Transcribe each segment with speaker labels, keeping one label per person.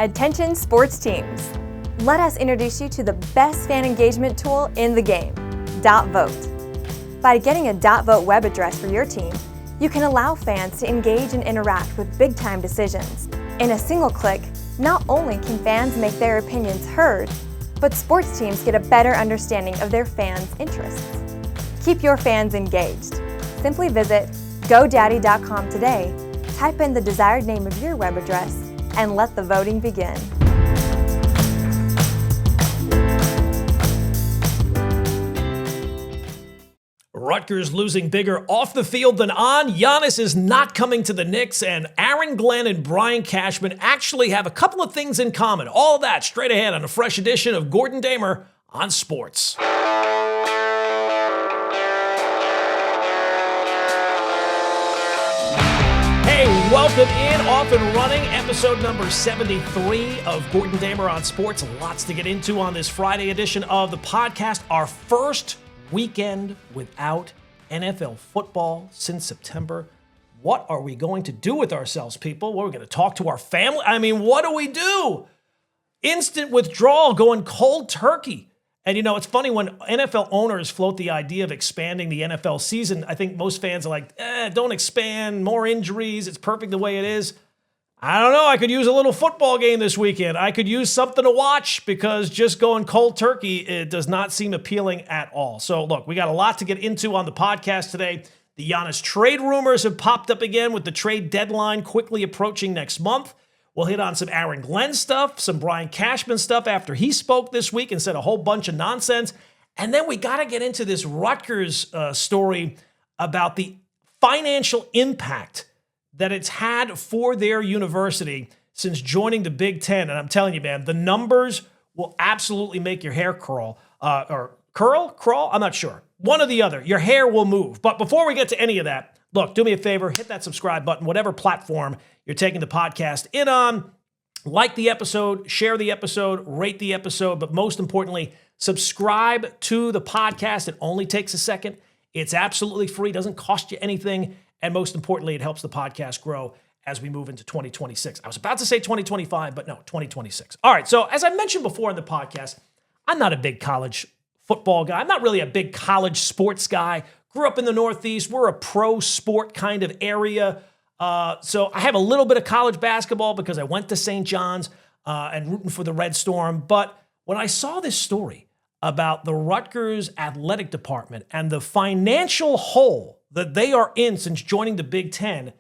Speaker 1: Attention sports teams. Let us introduce you to the best fan engagement tool in the game, .vote. By getting a .vote web address for your team, you can allow fans to engage and interact with big-time decisions. In a single click, not only can fans make their opinions heard, but sports teams get a better understanding of their fans' interests. Keep your fans engaged. Simply visit GoDaddy.com today, type in the desired name of your web address, and let the voting begin.
Speaker 2: Rutgers losing bigger off the field than on. Giannis is not coming to the Knicks, and Aaron Glenn and Brian Cashman actually have a couple of things in common. All that straight ahead on a fresh edition of Gordon Damer on Sports. Hey, welcome in, off and running, episode number 73 of Gordon Damer on Sports. Lots to get into on this Friday edition of the podcast. Our first weekend without NFL football since September. What are we going to do with ourselves, people? We're going to talk to our family. I mean, what do we do? Instant withdrawal, going cold turkey. And you know, it's funny when NFL owners float the idea of expanding the NFL season. I think most fans are like, don't expand, more injuries. It's perfect the way it is. I don't know. I could use a little football game this weekend. I could use something to watch because just going cold turkey, it does not seem appealing at all. So look, we got a lot to get into on the podcast today. The Giannis trade rumors have popped up again with the trade deadline quickly approaching next month. We'll hit on some Aaron Glenn stuff, some Brian Cashman stuff after he spoke this week and said a whole bunch of nonsense. And then we got to get into this Rutgers story about the financial impact that it's had for their university since joining the Big Ten. And I'm telling you, man, the numbers will absolutely make your hair crawl. Crawl? I'm not sure. One or the other. Your hair will move. But before we get to any of that, look, do me a favor, hit that subscribe button, whatever platform you're taking the podcast in on. Like the episode, share the episode, rate the episode, but most importantly, subscribe to the podcast. It only takes a second. It's absolutely free, doesn't cost you anything. And most importantly, it helps the podcast grow as we move into 2026. I was about to say 2025, but no, 2026. All right, so as I mentioned before in the podcast, I'm not a big college football guy. I'm not really a big college sports guy. Grew up in the Northeast. We're a pro sport kind of area. So I have a little bit of college basketball because I went to St. John's and rooting for the Red Storm. But when I saw this story about the Rutgers athletic department and the financial hole that they are in since joining the Big Ten,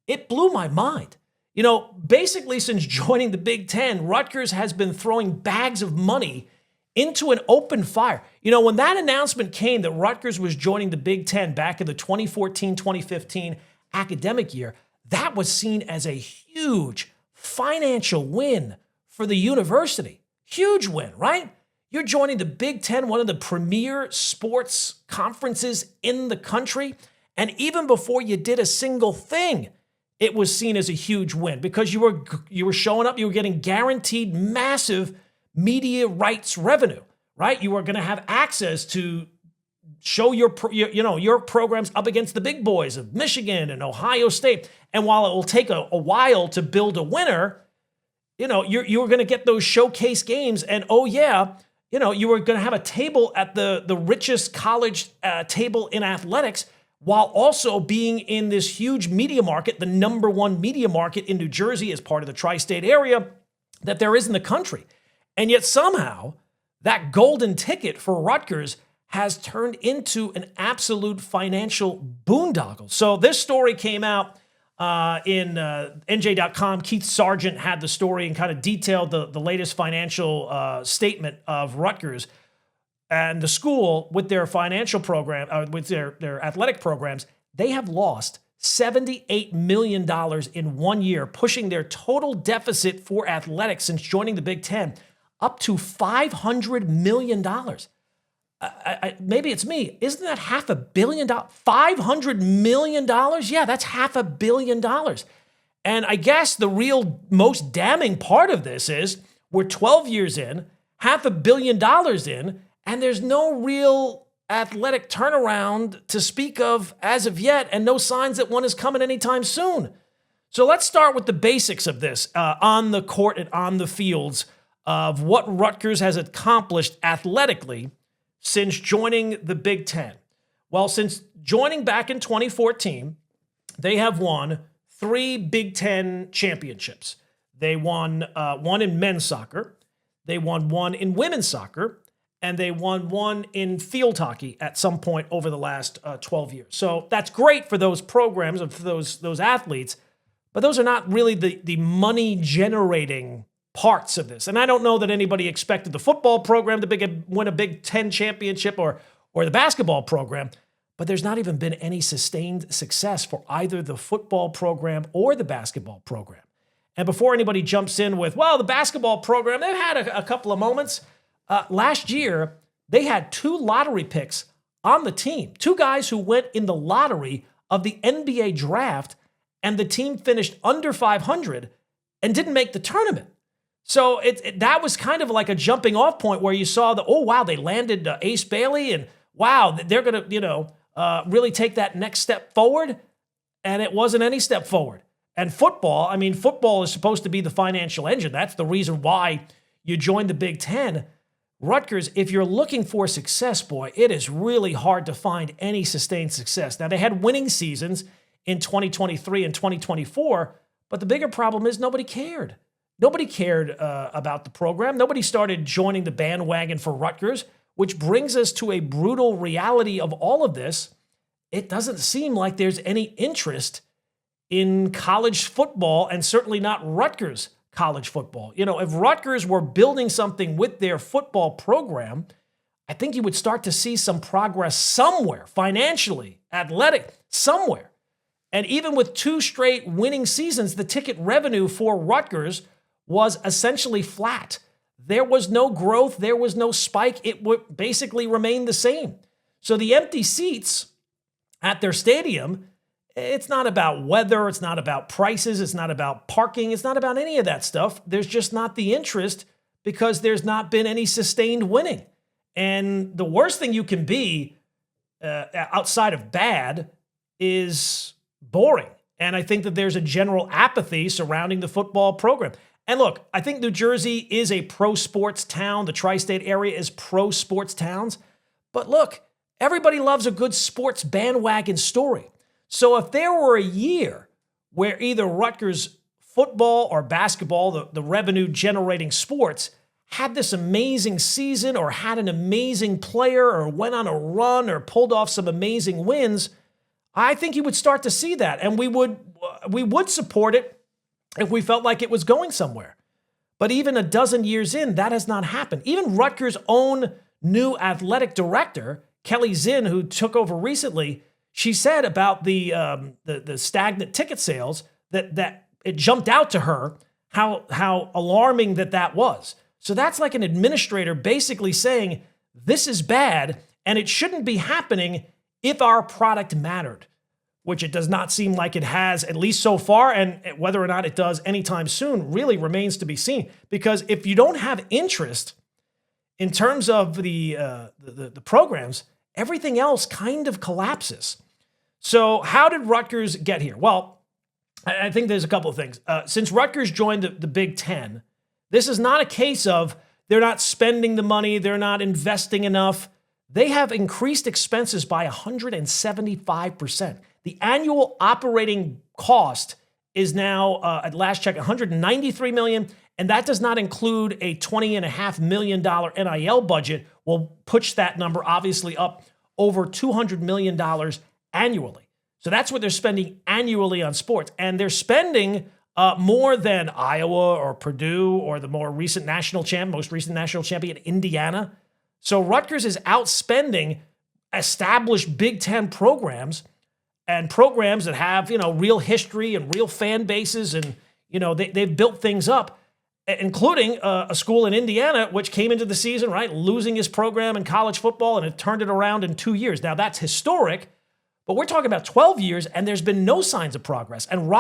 Speaker 2: it blew my mind. You know, basically since joining the Big Ten, Rutgers has been throwing bags of money into an open fire. You know, when that announcement came that Rutgers was joining the Big Ten back in the 2014-2015 academic year, that was seen as a huge financial win for the university. Huge win, right? You're joining the Big Ten, one of the premier sports conferences in the country. And even before you did a single thing, it was seen as a huge win because you were showing up, you were getting guaranteed massive media rights revenue, right? You were going to have access to show your programs up against the big boys of Michigan and Ohio State. And while it will take a while to build a winner, you know, you were going to get those showcase games. And oh yeah, you know, you were going to have a table at the richest college table in athletics, while also being in this huge media market, the number one media market in New Jersey as part of the tri-state area that there is in the country. And yet somehow that golden ticket for Rutgers has turned into an absolute financial boondoggle. So this story came out in NJ.com. Keith Sargent had the story and kind of detailed the latest financial statement of Rutgers. And the school, with their financial program, with their athletic programs, they have lost $78 million in 1 year, pushing their total deficit for athletics since joining the Big Ten up to $500 million. Maybe it's me. Isn't that $500 million? $500 million? Yeah, that's $500 million. And I guess the real most damning part of this is we're 12 years in, $500 million in, and there's no real athletic turnaround to speak of as of yet, and no signs that one is coming anytime soon. So let's start with the basics of this on the court and on the fields of what Rutgers has accomplished athletically since joining the Big Ten. Well, since joining back in 2014, they have won 3 Big Ten championships. They won one in men's soccer, they won one in women's soccer, and they won one in field hockey at some point over the last 12 years. So that's great for those programs and for those athletes, but those are not really the money-generating parts of this. And I don't know that anybody expected the football program to win a Big Ten championship or the basketball program, but there's not even been any sustained success for either the football program or the basketball program. And before anybody jumps in with, well, the basketball program, they've had a couple of moments. Last year, they had 2 lottery picks on the team, 2 guys who went in the lottery of the NBA draft, and the team finished under 500 and didn't make the tournament. So that was kind of like a jumping off point where you saw they landed Ace Bailey, and wow, they're going to, really take that next step forward. And it wasn't any step forward. And football is supposed to be the financial engine. That's the reason why you joined the Big Ten. Rutgers, if you're looking for success, boy, it is really hard to find any sustained success. Now, they had winning seasons in 2023 and 2024, but the bigger problem is nobody cared. Nobody cared about the program. Nobody started joining the bandwagon for Rutgers, which brings us to a brutal reality of all of this. It doesn't seem like there's any interest in college football, and certainly not Rutgers college football. If Rutgers were building something with their football program, I think you would start to see some progress somewhere, financially, athletic, somewhere. And even with 2 straight winning seasons, the ticket revenue for Rutgers was essentially flat. There was no growth. There was no spike. It would basically remain the same. So the empty seats at their stadium, it's not about weather. It's not about prices. It's not about parking. It's not about any of that stuff. There's just not the interest because there's not been any sustained winning. And the worst thing you can be outside of bad is boring. And I think that there's a general apathy surrounding the football program. And look, I think New Jersey is a pro-sports town. The tri-state area is pro-sports towns. But look, everybody loves a good sports bandwagon story. So if there were a year where either Rutgers football or basketball, the revenue-generating sports, had this amazing season or had an amazing player or went on a run or pulled off some amazing wins, I think you would start to see that. And we would support it if we felt like it was going somewhere. But even a dozen years in, that has not happened. Even Rutgers' own new athletic director, Kelly Zinn, who took over recently, she said about the stagnant ticket sales that it jumped out to her how alarming that was. So that's like an administrator basically saying, this is bad and it shouldn't be happening if our product mattered, which it does not seem like it has, at least so far, and whether or not it does anytime soon really remains to be seen. Because if you don't have interest in terms of the programs, everything else kind of collapses. So how did Rutgers get here? Well, I think there's a couple of things. Since Rutgers joined the Big Ten, this is not a case of they're not spending the money, they're not investing enough. They have increased expenses by 175%. The annual operating cost is now, at last check, $193 million, and that does not include a $20.5 million NIL budget. Will push that number obviously up over $200 million annually. So that's what they're spending annually on sports, and they're spending more than Iowa or Purdue or the most recent national champion, Indiana. So Rutgers is outspending established Big Ten programs and programs that have, real history and real fan bases, and, they've built things up, including a school in Indiana, which came into the season, right, losing his program in college football, and it turned it around in 2 years. Now, that's historic, but we're talking about 12 years, and there's been no signs of progress. And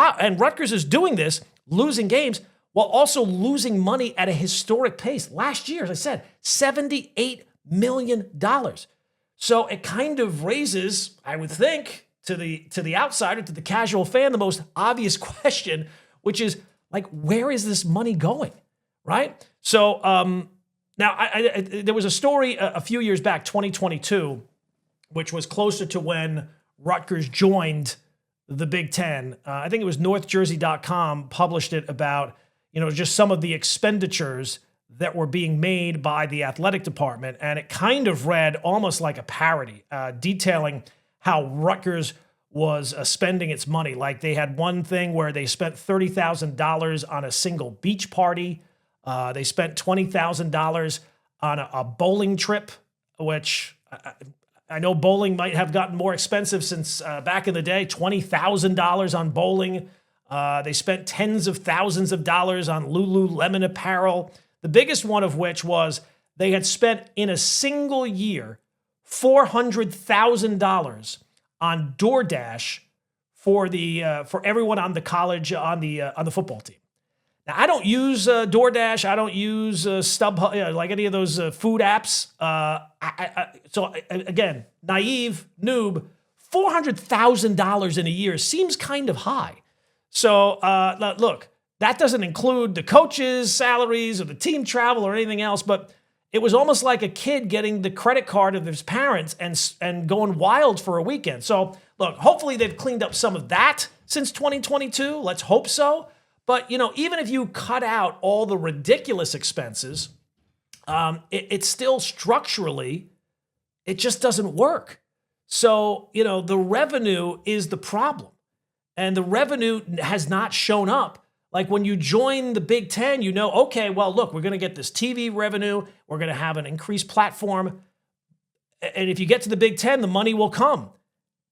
Speaker 2: Rutgers is doing this, losing games, while also losing money at a historic pace. Last year, as I said, $78 million. So it kind of raises, I would think, to the outsider, to the casual fan, the most obvious question, which is like, where is this money going, right? So now there was a story a few years back, 2022, which was closer to when Rutgers joined the Big Ten. I think it was NorthJersey.com published it about, just some of the expenditures that were being made by the athletic department. And it kind of read almost like a parody, detailing how Rutgers was spending its money. Like they had one thing where they spent $30,000 on a single beach party. They spent $20,000 on a bowling trip, which I know bowling might have gotten more expensive since back in the day, $20,000 on bowling. They spent tens of thousands of dollars on Lululemon apparel. The biggest one of which was they had spent in a single year $400,000 on DoorDash for everyone on the college on the football team. Now I don't use DoorDash. I don't use StubHub, like any of those food apps. So again, naive noob. $400,000 in a year seems kind of high. So look, that doesn't include the coaches' salaries or the team travel or anything else, but it was almost like a kid getting the credit card of his parents and going wild for a weekend. So look, hopefully they've cleaned up some of that since 2022. Let's hope so. But, even if you cut out all the ridiculous expenses, it's still structurally, it just doesn't work. So, the revenue is the problem. And the revenue has not shown up. Like when you join the Big Ten, okay, well, look, we're going to get this TV revenue. We're going to have an increased platform. And if you get to the Big Ten, the money will come.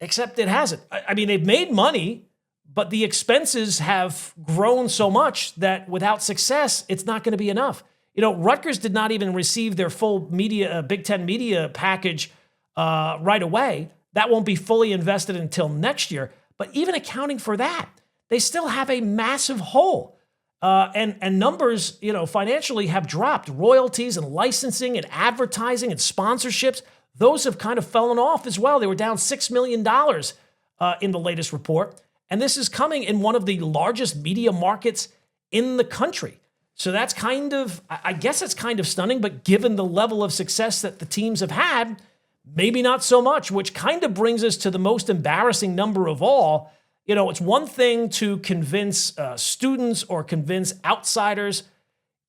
Speaker 2: Except it hasn't. I mean, they've made money, but the expenses have grown so much that without success, it's not going to be enough. Rutgers did not even receive their full Big Ten media package right away. That won't be fully invested until next year. But even accounting for that, they still have a massive hole. And numbers, financially have dropped. Royalties and licensing and advertising and sponsorships, those have kind of fallen off as well. They were down $6 million in the latest report. And this is coming in one of the largest media markets in the country. So that's I guess it's kind of stunning, but given the level of success that the teams have had, maybe not so much, which kind of brings us to the most embarrassing number of all. It's one thing to convince students or convince outsiders.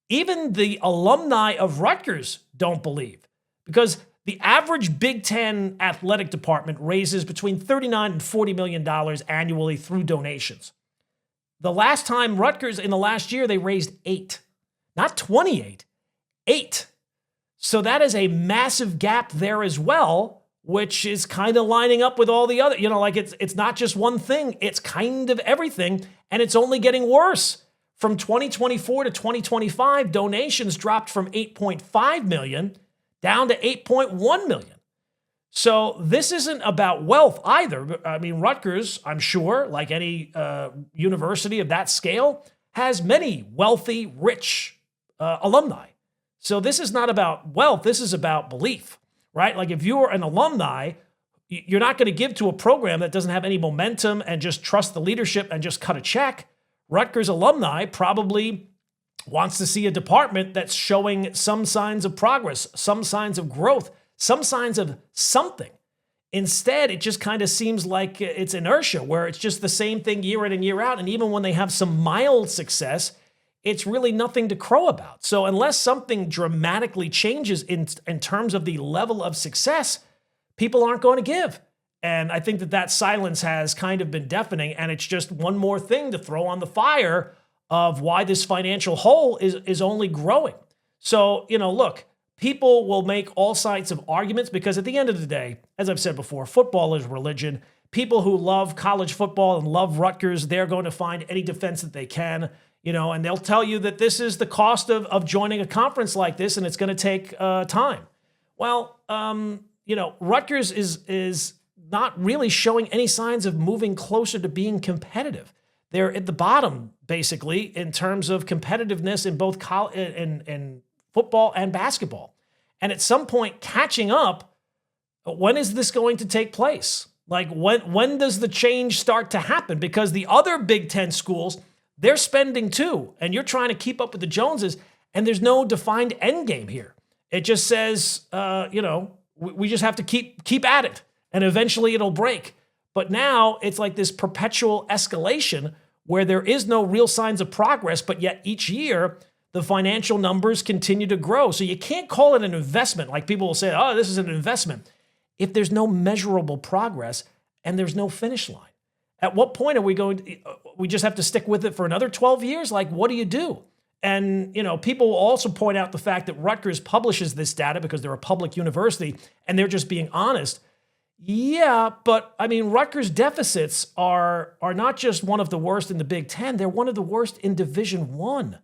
Speaker 2: Even the alumni of Rutgers don't believe, because the average Big Ten athletic department raises between $39 and $40 million annually through donations. The last time Rutgers in the last year, they raised 8, not 28, 8. So that is a massive gap there as well, which is kind of lining up with all the other, it's not just one thing, it's kind of everything, and it's only getting worse. From 2024 to 2025, donations dropped from 8.5 million down to 8.1 million. So this isn't about wealth either. I mean, Rutgers, I'm sure, like any university of that scale, has many wealthy, rich alumni. So this is not about wealth, this is about belief. Right? Like if you're an alumni, you're not going to give to a program that doesn't have any momentum and just trust the leadership and just cut a check. Rutgers alumni probably wants to see a department that's showing some signs of progress, some signs of growth, some signs of something. Instead, it just kind of seems like it's inertia, where it's just the same thing year in and year out. And even when they have some mild success, it's really nothing to crow about. So unless something dramatically changes in terms of the level of success, people aren't going to give. And I think that silence has kind of been deafening, and it's just one more thing to throw on the fire of why this financial hole is only growing. So, look, people will make all sorts of arguments because at the end of the day, as I've said before, football is religion. People who love college football and love Rutgers, they're going to find any defense that they can. And they'll tell you that this is the cost of joining a conference like this, and it's going to take time. Well, Rutgers is not really showing any signs of moving closer to being competitive. They're at the bottom, basically, in terms of competitiveness in both in football and basketball. And at some point, catching up, when is this going to take place? Like when does the change start to happen? Because the other Big Ten schools, they're spending too, and you're trying to keep up with the Joneses, and there's no defined end game here. It just says, we just have to keep at it, and eventually it'll break. But now it's like this perpetual escalation where there is no real signs of progress, but yet each year the financial numbers continue to grow. So you can't call it an investment. Like people will say, oh, this is an investment, if there's no measurable progress and there's no finish line. At what point are we just have to stick with it for another 12 years? Like, what do you do? And, people will also point out the fact that Rutgers publishes this data because they're a public university and they're just being honest. Yeah, but Rutgers deficits are not just one of the worst in the Big Ten, they're one of the worst in Division I.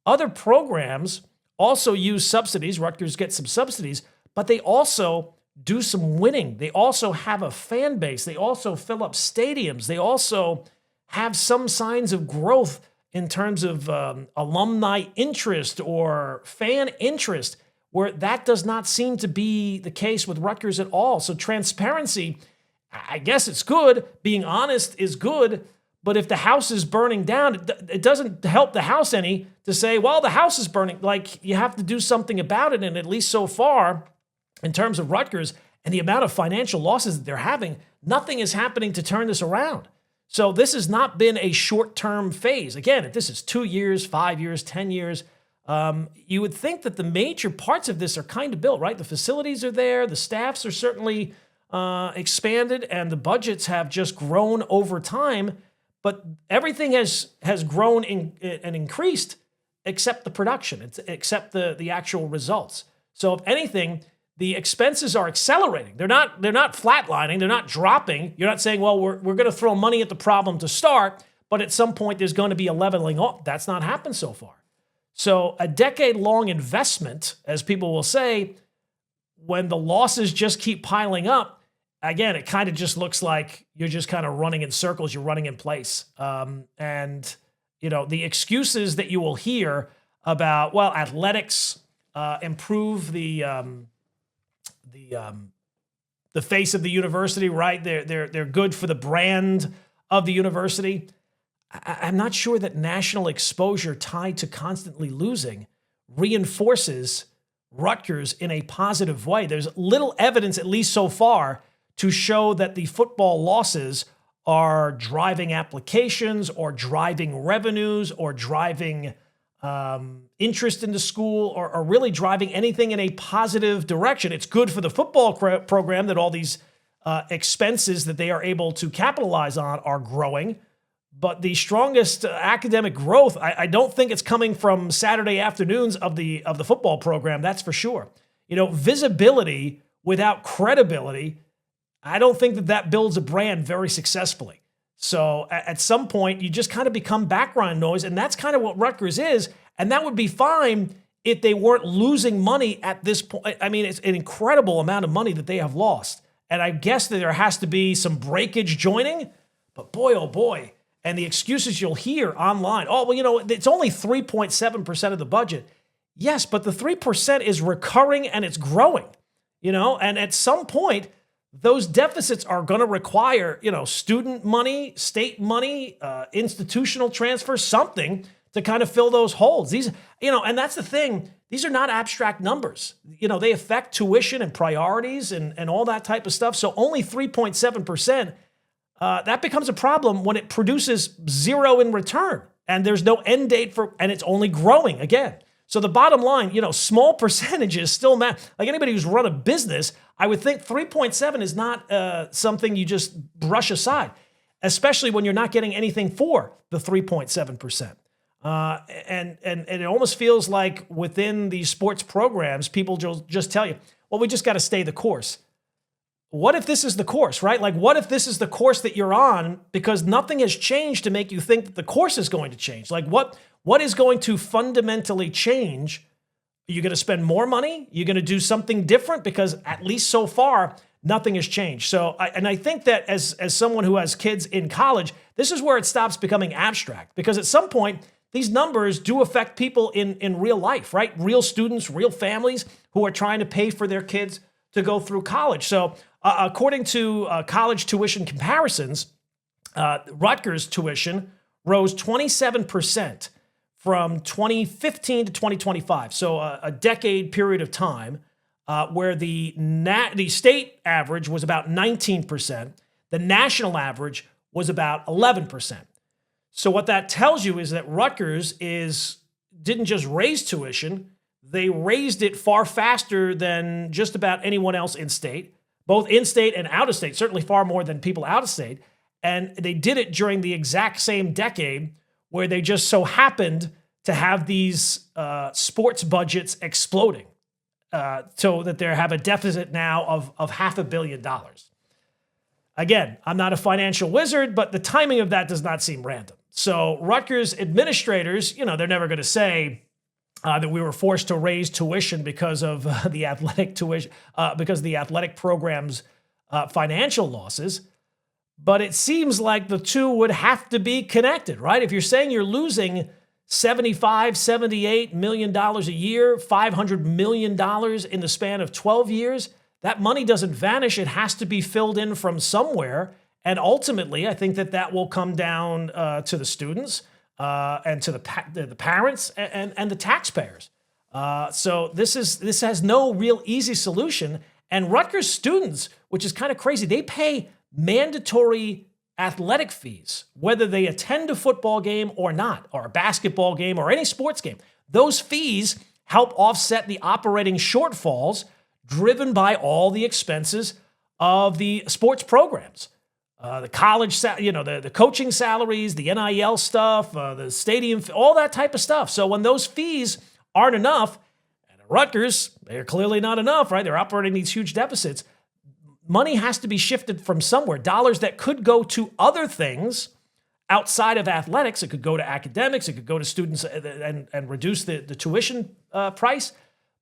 Speaker 2: Other programs also use subsidies. Rutgers gets some subsidies, but they also do some winning. They also have a fan base. They also fill up stadiums. They also have some signs of growth in terms of alumni interest or fan interest, where that does not seem to be the case with Rutgers at all. So transparency, I guess it's good. Being honest is good. But if the house is burning down, it doesn't help the house any to say, well, the house is burning. Like, you have to do something about it. And at least so far, in terms of Rutgers and the amount of financial losses that they're having, nothing is happening to turn this around. So this has not been a short-term phase. Again, if this is 2 years, 5 years, 10 years, you would think that the major parts of this are kind of built, right? The facilities are there, the staffs are certainly expanded, and the budgets have just grown over time. But everything has grown and increased except the production, except the actual results. So if anything, the expenses are accelerating. They're not flatlining. They're not dropping. You're not saying, well, we're going to throw money at the problem to start, but at some point there's going to be a leveling off. That's not happened so far. So a decade-long investment, as people will say, when the losses just keep piling up, again, it kind of just looks like you're just kind of running in circles. You're running in place. And the excuses that you will hear about, well, athletics improve the face of the university, right? They're good for the brand of the university. I'm not sure that national exposure tied to constantly losing reinforces Rutgers in a positive way. There's little evidence, at least so far, to show that the football losses are driving applications or driving revenues or driving interest in the school or really driving anything in a positive direction. It's good for the football program that all these expenses that they are able to capitalize on are growing. But the strongest academic growth, I don't think it's coming from Saturday afternoons of the football program. That's for sure. Visibility without credibility, I don't think that builds a brand very successfully. So at some point, you just kind of become background noise, and that's kind of what Rutgers is. And that would be fine if they weren't losing money at this point. It's an incredible amount of money that they have lost. And I guess that there has to be some breakage joining, but boy, oh boy. And the excuses you'll hear online, oh, well, it's only 3.7% of the budget. Yes, but the 3% is recurring and it's growing, and at some point, those deficits are going to require, student money, state money, institutional transfer, something to kind of fill those holes. These, and that's the thing. These are not abstract numbers. They affect tuition and priorities and all that type of stuff. So only 3.7%, that becomes a problem when it produces zero in return and there's no end date and it's only growing again. So the bottom line, small percentages still matter. Like anybody who's run a business, I would think 3.7 is not something you just brush aside, especially when you're not getting anything for the 3.7%. And it almost feels like within these sports programs, people just tell you, well, we just got to stay the course. What if this is the course, right? Like, what if this is the course that you're on because nothing has changed to make you think that the course is going to change? Like, what is going to fundamentally change? Are you going to spend more money? You're going to do something different? Because at least so far, nothing has changed. So, I think that as someone who has kids in college, this is where it stops becoming abstract. Because at some point, these numbers do affect people in real life, right? Real students, real families who are trying to pay for their kids to go through college. So According to college tuition comparisons, Rutgers tuition rose 27% from 2015 to 2025. So a decade period of time where the state average was about 19%. The national average was about 11%. So what that tells you is that Rutgers didn't just raise tuition, they raised it far faster than just about anyone else in state, both in state and out of state, certainly far more than people out of state. And they did it during the exact same decade where they just so happened to have these sports budgets exploding so that they have a deficit now of $500 million. Again, I'm not a financial wizard, but the timing of that does not seem random. So Rutgers administrators, they're never going to say that we were forced to raise tuition because of the athletic tuition, because of the athletic program's financial losses. But it seems like the two would have to be connected, right? If you're saying you're losing $75, $78 million a year, $500 million in the span of 12 years, that money doesn't vanish. It has to be filled in from somewhere. And ultimately, I think that will come down to the students and to the parents and the taxpayers. So this has no real easy solution. And Rutgers students, which is kind of crazy, they pay mandatory athletic fees, whether they attend a football game or not, or a basketball game or any sports game. Those fees help offset the operating shortfalls driven by all the expenses of the sports programs. The college, the coaching salaries, the NIL stuff, the stadium, all that type of stuff. So when those fees aren't enough, and at Rutgers, they're clearly not enough, right? They're operating these huge deficits. Money has to be shifted from somewhere. Dollars that could go to other things outside of athletics. It could go to academics. It could go to students and reduce the tuition price.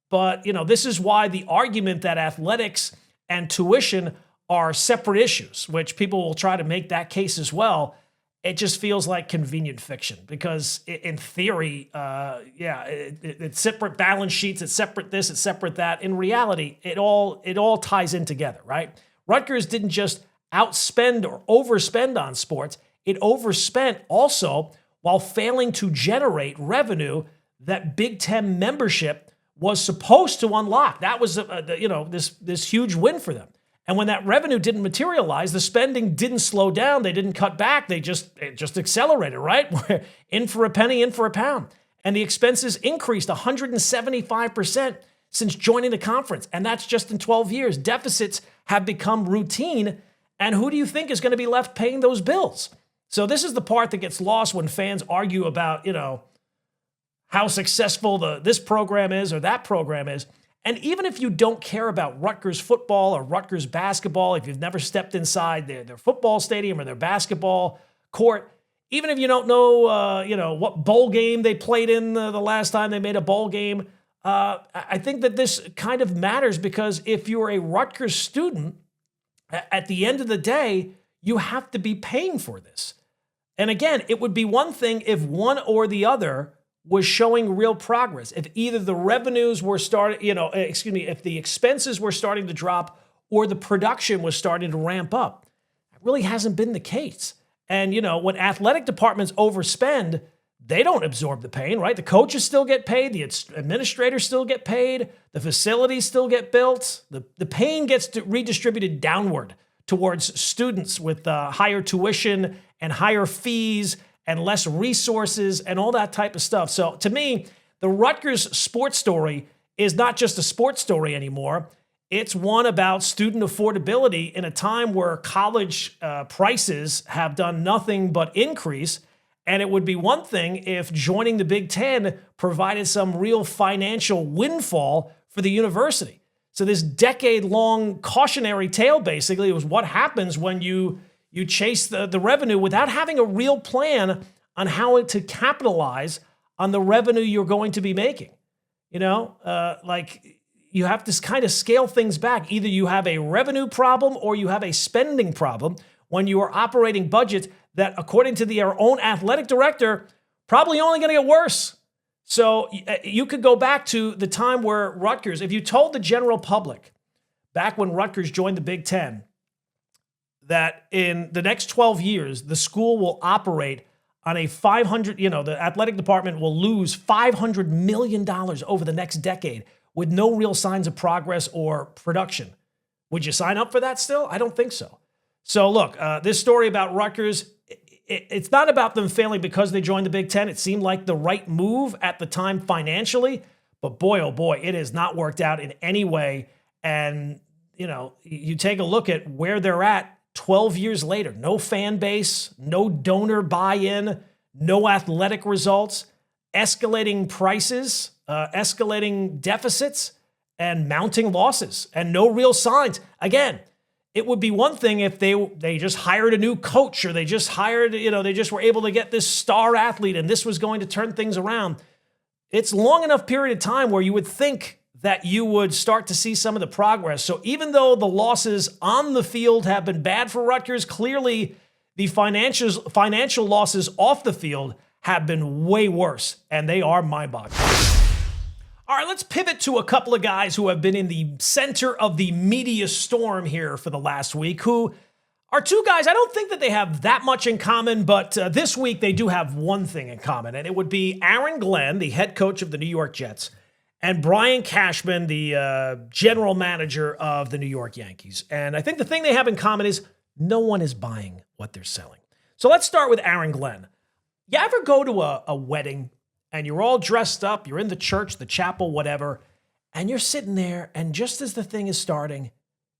Speaker 2: But, this is why the argument that athletics and tuition are separate issues, which people will try to make that case as well. It just feels like convenient fiction because in theory, it's separate balance sheets, it's separate this, it's separate that. In reality, it all ties in together, right? Rutgers didn't just outspend or overspend on sports. It overspent also while failing to generate revenue that Big Ten membership was supposed to unlock. That was this huge win for them. And when that revenue didn't materialize, the spending didn't slow down. They didn't cut back. It just accelerated, right? We're in for a penny, in for a pound. And the expenses increased 175% since joining the conference. And that's just in 12 years. Deficits have become routine. And who do you think is going to be left paying those bills? So this is the part that gets lost when fans argue about, how successful this program is or that program is. And even if you don't care about Rutgers football or Rutgers basketball, if you've never stepped inside their football stadium or their basketball court, even if you don't know, what bowl game they played in the last time they made a bowl game, I think that this kind of matters because if you're a Rutgers student, at the end of the day, you have to be paying for this. And again, it would be one thing if one or the other was showing real progress. If either the revenues were if the expenses were starting to drop or the production was starting to ramp up. That really hasn't been the case. And, when athletic departments overspend, they don't absorb the pain, right? The coaches still get paid. The administrators still get paid. The facilities still get built. The pain gets redistributed downward towards students with higher tuition and higher fees and less resources and all that type of stuff. So to me, the Rutgers sports story is not just a sports story anymore. It's one about student affordability in a time where college prices have done nothing but increase. And it would be one thing if joining the Big Ten provided some real financial windfall for the university. So this decade-long cautionary tale basically was what happens when you chase the revenue without having a real plan on how to capitalize on the revenue you're going to be making. You have to kind of scale things back. Either you have a revenue problem or you have a spending problem when you are operating budgets that, according to their own athletic director, probably only going to get worse. So you could go back to the time where Rutgers, if you told the general public back when Rutgers joined the Big Ten, that in the next 12 years, the school will operate on a the athletic department will lose $500 million over the next decade with no real signs of progress or production. Would you sign up for that still? I don't think so. So look, this story about Rutgers, it's not about them failing because they joined the Big Ten. It seemed like the right move at the time financially, but boy, oh boy, it has not worked out in any way. And, you take a look at where they're at 12 years later. No fan base, no donor buy-in, no athletic results, escalating prices, escalating deficits, and mounting losses, and no real signs. Again, it would be one thing if they just hired a new coach, or they just hired, they just were able to get this star athlete and this was going to turn things around. It's long enough period of time where you would think that you would start to see some of the progress. So even though the losses on the field have been bad for Rutgers, clearly the financial losses off the field have been way worse, and they are mind-boggling. All right, let's pivot to a couple of guys who have been in the center of the media storm here for the last week, who are two guys, I don't think that they have that much in common, but this week they do have one thing in common, and it would be Aaron Glenn, the head coach of the New York Jets, and Brian Cashman, the general manager of the New York Yankees. And I think the thing they have in common is no one is buying what they're selling. So let's start with Aaron Glenn. You ever go to a wedding and you're all dressed up, you're in the church, the chapel, whatever, and you're sitting there, and just as the thing is starting,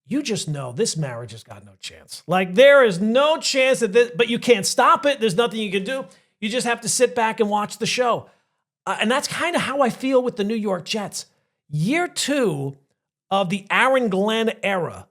Speaker 2: you just know this marriage has got no chance. Like, there is no chance that this, but you can't stop it. There's nothing you can do. You just have to sit back and watch the show. And that's kind of how I feel with the New York Jets. Year 2 of the Aaron Glenn era,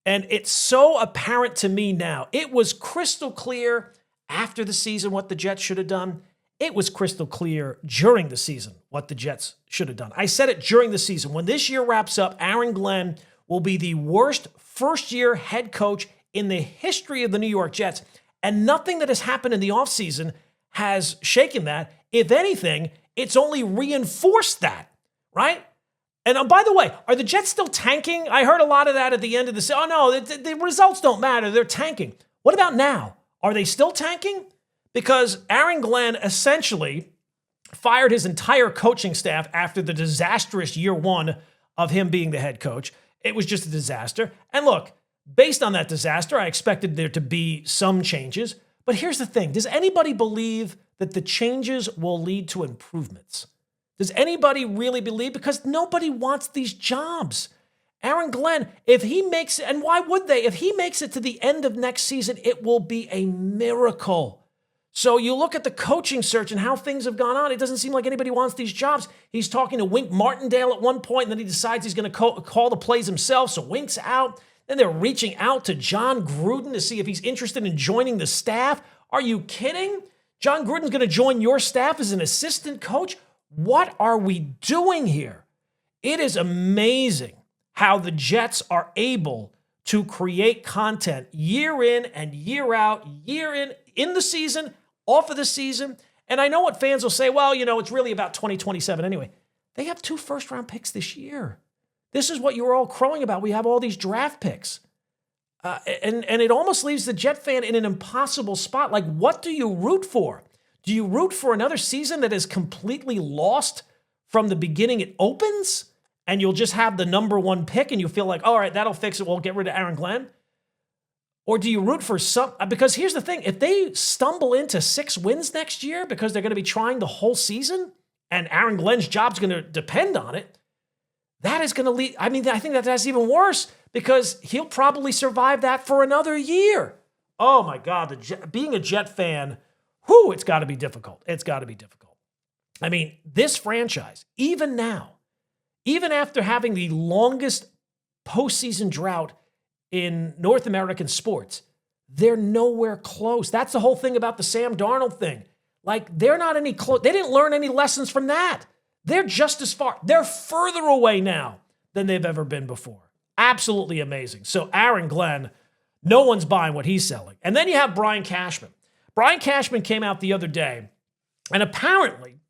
Speaker 2: and it's so apparent to me now. It was crystal clear after the season what the Jets should have done. It was crystal clear during the season what the Jets should have done. I said it during the season. When this year wraps up, Aaron Glenn will be the worst first-year head coach in the history of the New York Jets, and nothing that has happened in the offseason has shaken that. If anything, it's only reinforced that, right? And by the way, are the Jets still tanking? I heard a lot of that at the end of the season. Oh, no, the results don't matter. They're tanking. What about now? Are they still tanking? Because Aaron Glenn essentially fired his entire coaching staff after the disastrous year 1 of him being the head coach. It was just a disaster. And look, based on that disaster, I expected there to be some changes. But here's the thing. Does anybody believe that the changes will lead to improvements? Does anybody really believe? Because nobody wants these jobs. Aaron Glenn, if he makes it, and why would they? If he makes it to the end of next season, it will be a miracle. So you look at the coaching search and how things have gone on. It doesn't seem like anybody wants these jobs. He's talking to Wink Martindale at one point, and then he decides he's going to call the plays himself. So Wink's out. Then they're reaching out to John Gruden to see if he's interested in joining the staff. Are you kidding? John Gruden's going to join your staff as an assistant coach? What are we doing here? It is amazing how the Jets are able to create content year in and year out, year in the season, off of the season. And I know what fans will say, well, it's really about 2027 anyway. They have 2 first-round picks this year. This is what you were all crowing about. We have all these draft picks. And it almost leaves the Jet fan in an impossible spot. Like, what do you root for? Do you root for another season that is completely lost from the beginning it opens, and you'll just have the number 1 pick and you feel like, all right, that'll fix it. We'll get rid of Aaron Glenn. Or do you root for because here's the thing. If they stumble into 6 wins next year because they're going to be trying the whole season and Aaron Glenn's job's going to depend on it, that is going to lead. I think that's even worse because he'll probably survive that for another year. Oh my God, being a Jet fan, it's got to be difficult. It's got to be difficult. I mean, this franchise, even now, even after having the longest postseason drought in North American sports, they're nowhere close. That's the whole thing about the Sam Darnold thing. Like, they're not any close. They didn't learn any lessons from that. They're just as far. They're further away now than they've ever been before. Absolutely amazing. So Aaron Glenn, no one's buying what he's selling. And then you have Brian Cashman. Brian Cashman came out the other day, and apparently,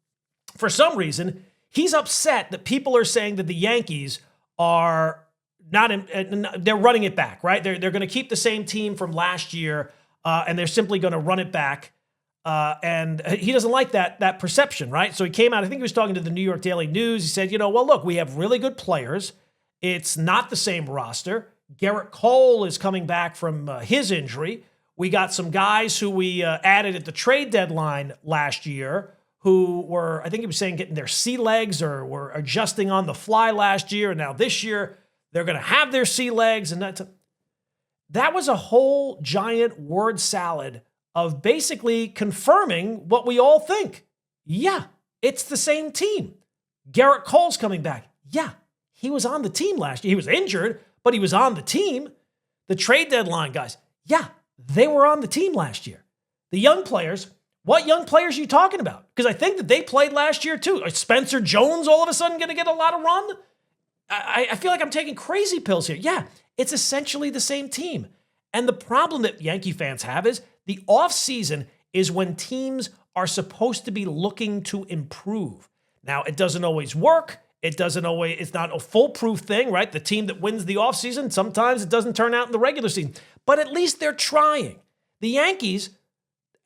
Speaker 2: for some reason, he's upset that people are saying that the Yankees are they're running it back, right? They're going to keep the same team from last year, and they're simply going to run it back. And he doesn't like that perception, right? So he came out, I think he was talking to the New York Daily News. He said, well, look, we have really good players. It's not the same roster. Garrett Cole is coming back from his injury. We got some guys who we added at the trade deadline last year who were, I think he was saying, getting their sea legs or were adjusting on the fly last year. And now this year, they're going to have their sea legs. And that was a whole giant word salad of basically confirming what we all think. Yeah, it's the same team. Garrett Cole's coming back. Yeah, he was on the team last year. He was injured, but he was on the team. The trade deadline guys, yeah, they were on the team last year. The young players, what young players are you talking about? Because I think that they played last year too. Is Spencer Jones all of a sudden going to get a lot of run? I feel like I'm taking crazy pills here. Yeah, it's essentially the same team. And the problem that Yankee fans have is the offseason is when teams are supposed to be looking to improve. Now, it doesn't always work. It's not a foolproof thing, right? The team that wins the offseason, sometimes it doesn't turn out in the regular season. But at least they're trying. The Yankees,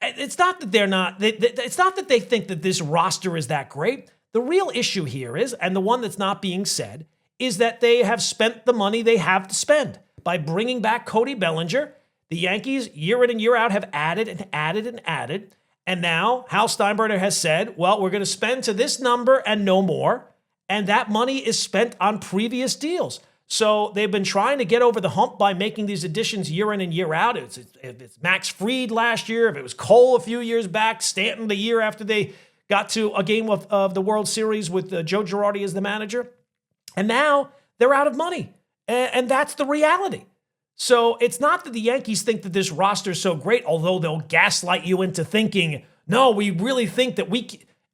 Speaker 2: it's not that they think that this roster is that great. The real issue here is, and the one that's not being said, is that they have spent the money they have to spend. By bringing back Cody Bellinger, the Yankees, year in and year out, have added and added and added. And now Hal Steinbrenner has said, well, we're going to spend to this number and no more. And that money is spent on previous deals. So they've been trying to get over the hump by making these additions year in and year out. If it's Max Fried last year, if it was Cole a few years back, Stanton the year after they got to a game of the World Series with Joe Girardi as the manager. And now they're out of money. And that's the reality. So it's not that the Yankees think that this roster is so great, although they'll gaslight you into thinking, no, we really think that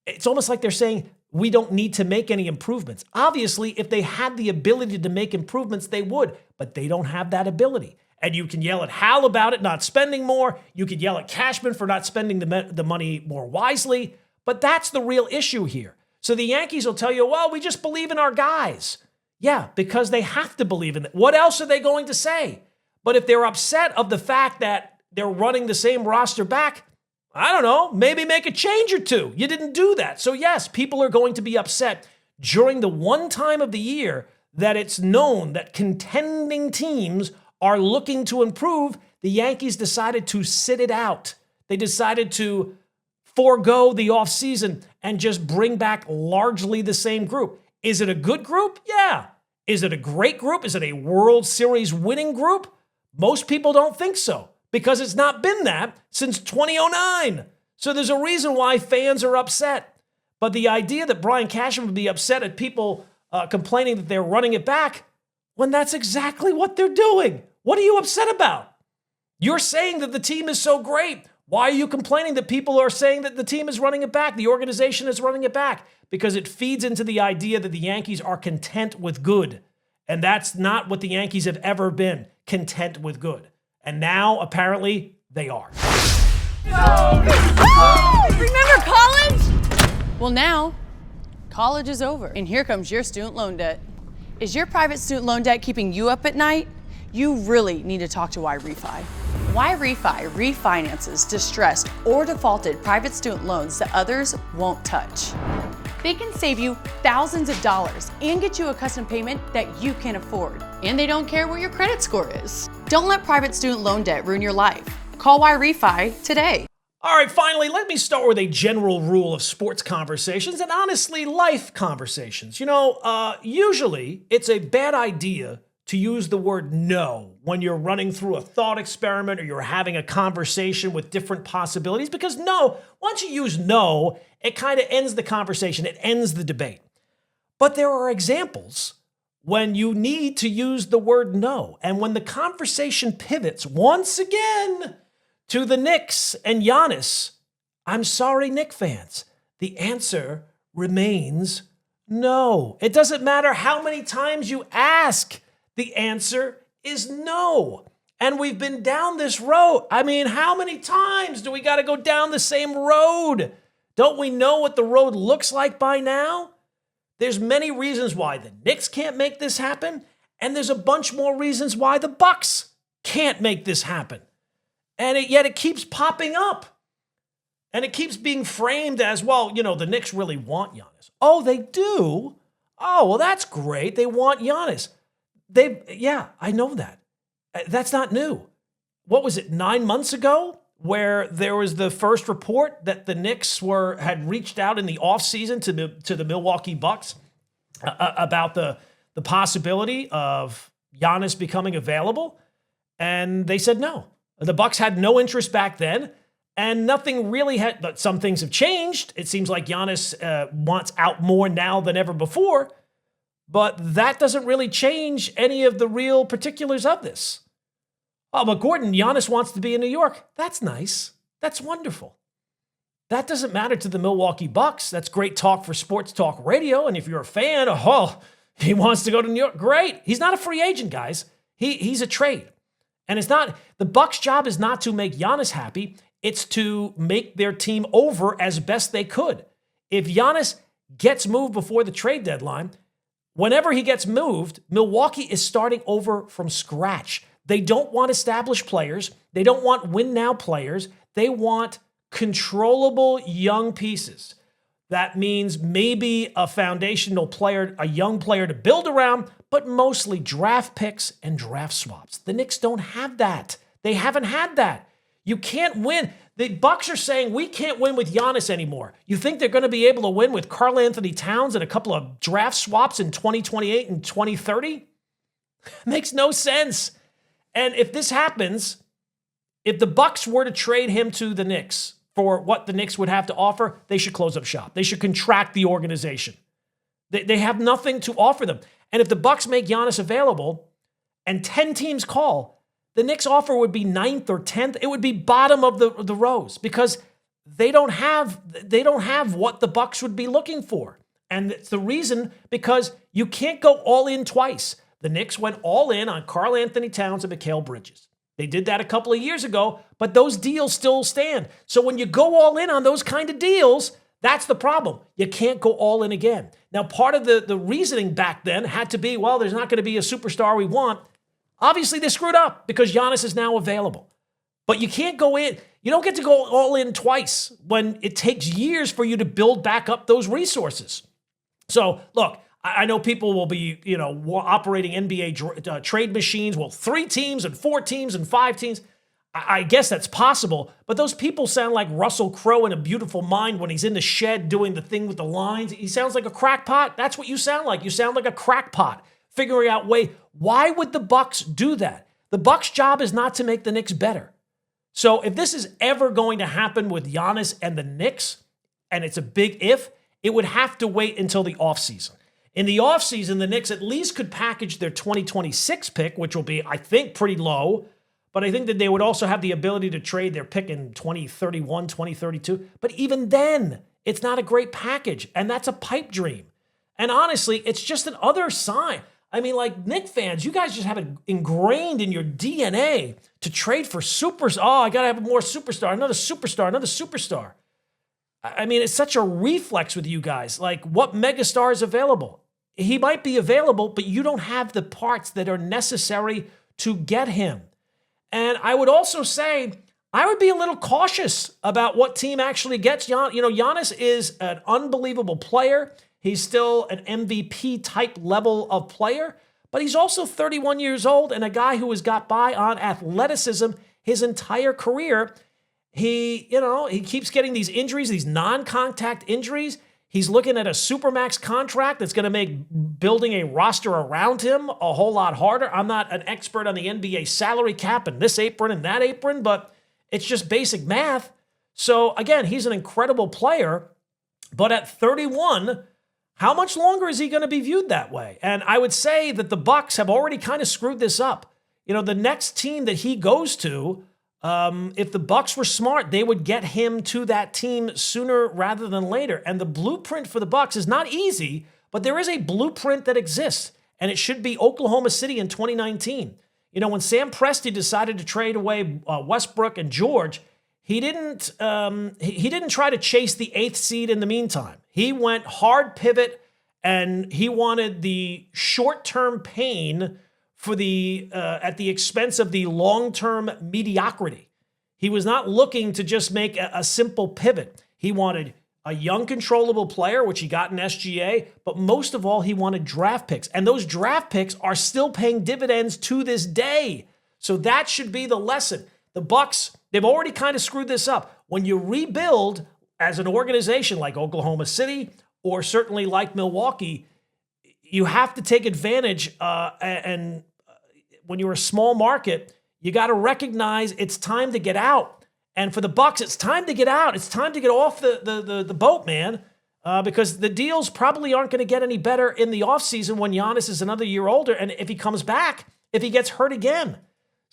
Speaker 2: it's almost like they're saying, we don't need to make any improvements. Obviously, if they had the ability to make improvements, they would, but they don't have that ability. And you can yell at Hal about it not spending more. You could yell at Cashman for not spending the money more wisely, but that's the real issue here. So the Yankees will tell you, well, we just believe in our guys. Yeah, because they have to believe in it. What else are they going to say? But if they're upset of the fact that they're running the same roster back, I don't know, maybe make a change or two. You didn't do that. So yes, people are going to be upset during the one time of the year that it's known that contending teams are looking to improve. The Yankees decided to sit it out. They decided to forego the offseason and just bring back largely the same group. Is it a good group? Yeah. Is it a great group? Is it a World Series winning group? Most people don't think so because it's not been that since 2009. So there's a reason why fans are upset. But the idea that Brian Cashman would be upset at people complaining that they're running it back, when that's exactly what they're doing. What are you upset about? You're saying that the team is so great. Why are you complaining that people are saying that the team is running it back, the organization is running it back? Because it feeds into the idea that the Yankees are content with good. And that's not what the Yankees have ever been, content with good. And now, apparently, they are.
Speaker 3: Remember college? Well, now, college is over. And here comes your student loan debt. Is your private student loan debt keeping you up at night? You really need to talk to YRefi. YRefi refinances distressed or defaulted private student loans that others won't touch. They can save you thousands of dollars and get you a custom payment that you can afford. And they don't care what your credit score is. Don't let private student loan debt ruin your life. Call YRefi today.
Speaker 2: All right, finally, let me start with a general rule of sports conversations and honestly, life conversations. Usually it's a bad idea to use the word no when you're running through a thought experiment or you're having a conversation with different possibilities, because no, once you use no, it kind of ends the conversation, it ends the debate. But there are examples when you need to use the word no, and when the conversation pivots once again to the Knicks and Giannis. I'm sorry, Knicks fans, the answer remains no. It doesn't matter how many times you ask. The answer is no. And we've been down this road. I mean, how many times do we got to go down the same road? Don't we know what the road looks like by now? There's many reasons why the Knicks can't make this happen. And there's a bunch more reasons why the Bucks can't make this happen. And yet it keeps popping up. And it keeps being framed as, well, the Knicks really want Giannis. Oh, they do? Oh, well, that's great. They want Giannis. Yeah, I know that. That's not new. What was it, 9 months ago, where there was the first report that the Knicks had reached out in the offseason to the Milwaukee Bucks about the possibility of Giannis becoming available? And they said no. The Bucks had no interest back then, and nothing really had, but some things have changed. It seems like Giannis wants out more now than ever before, but that doesn't really change any of the real particulars of this. Oh, but Gordon, Giannis wants to be in New York. That's nice. That's wonderful. That doesn't matter to the Milwaukee Bucks. That's great talk for sports talk radio, and if you're a fan, he wants to go to New York. Great. He's not a free agent, guys. He's a trade. And it's not, the Bucks' job is not to make Giannis happy. It's to make their team over as best they could. If Giannis gets moved before the trade deadline, whenever he gets moved, Milwaukee is starting over from scratch. They don't want established players. They don't want win-now players. They want controllable young pieces. That means maybe a foundational player, a young player to build around, but mostly draft picks and draft swaps. The Knicks don't have that. They haven't had that. You can't win. The Bucks are saying we can't win with Giannis anymore. You think they're going to be able to win with Karl Anthony Towns and a couple of draft swaps in 2028 and 2030? Makes no sense. And if this happens, if the Bucks were to trade him to the Knicks for what the Knicks would have to offer, they should close up shop. They should contract the organization. They have nothing to offer them. And if the Bucks make Giannis available and 10 teams call, the Knicks offer would be 9th or 10th. It would be bottom of the rows because they don't have what the Bucks would be looking for. And it's the reason because you can't go all in twice. The Knicks went all in on Karl Anthony Towns and Mikal Bridges. They did that a couple of years ago, but those deals still stand. So when you go all in on those kind of deals, that's the problem. You can't go all in again. Now, part of the reasoning back then had to be, well, there's not going to be a superstar we want. Obviously, they screwed up because Giannis is now available. But you can't go in. You don't get to go all in twice when it takes years for you to build back up those resources. So, look, I know people will be, operating NBA trade machines. Well, 3 teams and 4 teams and 5 teams. I guess that's possible. But those people sound like Russell Crowe in A Beautiful Mind when he's in the shed doing the thing with the lines. He sounds like a crackpot. That's what you sound like. You sound like a crackpot figuring out why would the Bucks do that? The Bucks' job is not to make the Knicks better. So if this is ever going to happen with Giannis and the Knicks, and it's a big if, it would have to wait until the offseason. In the offseason, the Knicks at least could package their 2026 pick, which will be, I think, pretty low. But I think that they would also have the ability to trade their pick in 2031, 2032. But even then, it's not a great package. And that's a pipe dream. And honestly, it's just another sign. I mean, like Knicks fans, you guys just have it ingrained in your DNA to trade for supers. Oh, I got to have more superstar, another superstar, another superstar. I mean, it's such a reflex with you guys. Like, what megastar is available? He might be available, but you don't have the parts that are necessary to get him. And I would also say, I would be a little cautious about what team actually gets Giannis is an unbelievable player. He's still an MVP type level of player, but he's also 31 years old and a guy who has got by on athleticism his entire career. He keeps getting these injuries, these non-contact injuries. He's looking at a supermax contract that's going to make building a roster around him a whole lot harder. I'm not an expert on the NBA salary cap and this apron and that apron, but it's just basic math. So again, he's an incredible player, but at 31, how much longer is he going to be viewed that way? And I would say that the Bucks have already kind of screwed this up. The next team that he goes to, if the Bucks were smart, they would get him to that team sooner rather than later. And the blueprint for the Bucks is not easy, but there is a blueprint that exists, and it should be Oklahoma City in 2019. When Sam Presti decided to trade away Westbrook and George, he didn't try to chase the 8th seed in the meantime. He went hard pivot, and he wanted the short-term pain for at the expense of the long-term mediocrity. He was not looking to just make a simple pivot. He wanted a young, controllable player, which he got in SGA, but most of all, he wanted draft picks. And those draft picks are still paying dividends to this day. So that should be the lesson. The Bucks, they've already kind of screwed this up. When you rebuild as an organization like Oklahoma City or certainly like Milwaukee, you have to take advantage. And when you're a small market, you got to recognize it's time to get out. And for the Bucks, it's time to get out. It's time to get off the boat, man, because the deals probably aren't going to get any better in the offseason when Giannis is another year older. And if he comes back, if he gets hurt again.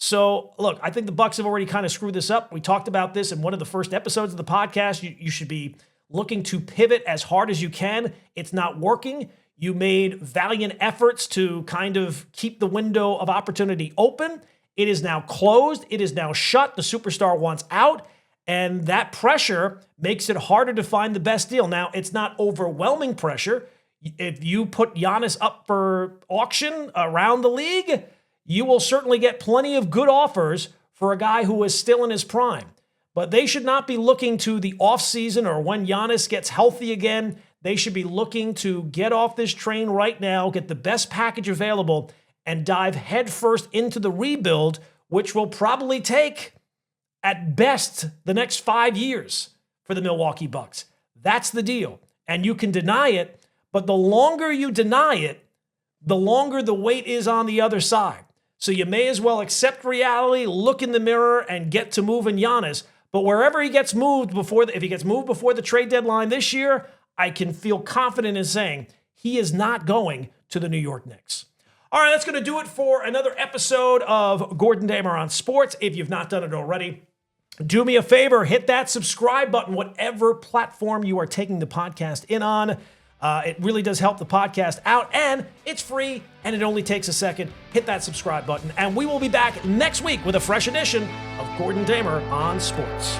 Speaker 2: So, look, I think the Bucks have already kind of screwed this up. We talked about this in one of the first episodes of the podcast. You should be looking to pivot as hard as you can. It's not working. You made valiant efforts to kind of keep the window of opportunity open. It is now closed. It is now shut. The superstar wants out. And that pressure makes it harder to find the best deal. Now, it's not overwhelming pressure. If you put Giannis up for auction around the league, you will certainly get plenty of good offers for a guy who is still in his prime. But they should not be looking to the offseason or when Giannis gets healthy again. They should be looking to get off this train right now, get the best package available, and dive headfirst into the rebuild, which will probably take, at best, the next 5 years for the Milwaukee Bucks. That's the deal. And you can deny it, but the longer you deny it, the longer the weight is on the other side. So you may as well accept reality, look in the mirror, and get to moving Giannis. But wherever he gets moved if he gets moved before the trade deadline this year, I can feel confident in saying he is not going to the New York Knicks. All right, that's going to do it for another episode of Gordon Damer on Sports. If you've not done it already, do me a favor, hit that subscribe button, whatever platform you are taking the podcast in on. It really does help the podcast out, and it's free, and it only takes a second. Hit that subscribe button, and we will be back next week with a fresh edition of Gordon Damer on Sports.